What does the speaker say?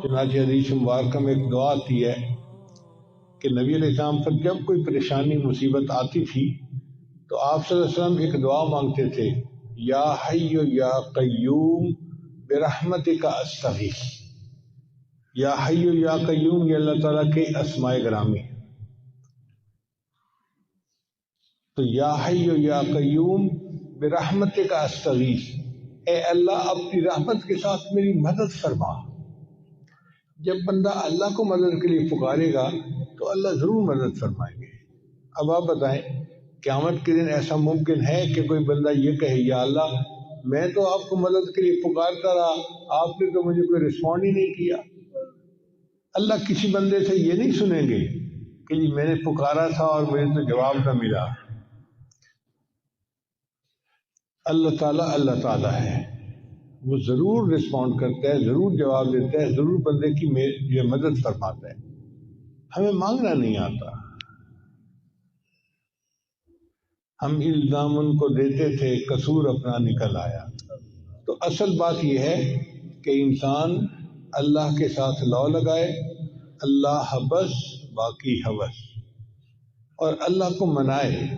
چنانچہ حدیث مبارکہ میں ایک دعا آتی ہے کہ نبی علیہ السلام پر جب کوئی پریشانی مصیبت آتی تھی تو آپ صلی اللہ علیہ وسلم ایک دعا مانگتے تھے، یا حی یا قیوم برحمتک استغیث۔ یا حی یا قیوم یہ اللہ تعالیٰ کے اسماء گرامی ہے۔ تو یا حی یا قیوم برحمتک استغیث، اے اللہ اپنی رحمت کے ساتھ میری مدد فرما۔ جب بندہ اللہ کو مدد کے لیے پکارے گا تو اللہ ضرور مدد فرمائیں گے۔ اب آپ بتائیں قیامت کے دن ایسا ممکن ہے کہ کوئی بندہ یہ کہے یا اللہ میں تو آپ کو مدد کے لیے پکارتا رہا، آپ نے تو مجھے کوئی رسپونڈ ہی نہیں کیا۔ اللہ کسی بندے سے یہ نہیں سنیں گے کہ جی میں نے پکارا تھا اور مجھے تو جواب نہ ملا۔ اللہ تعالیٰ ہے، وہ ضرور رسپونڈ کرتا ہے، ضرور جواب دیتا ہے، ضرور بندے کی یہ مدد فرماتا ہے۔ ہمیں مانگنا نہیں آتا، ہم الزام ان کو دیتے تھے، قصور اپنا نکل آیا۔ تو اصل بات یہ ہے کہ انسان اللہ کے ساتھ لو لگائے، اللہ بس باقی ہوس، اور اللہ کو منائے۔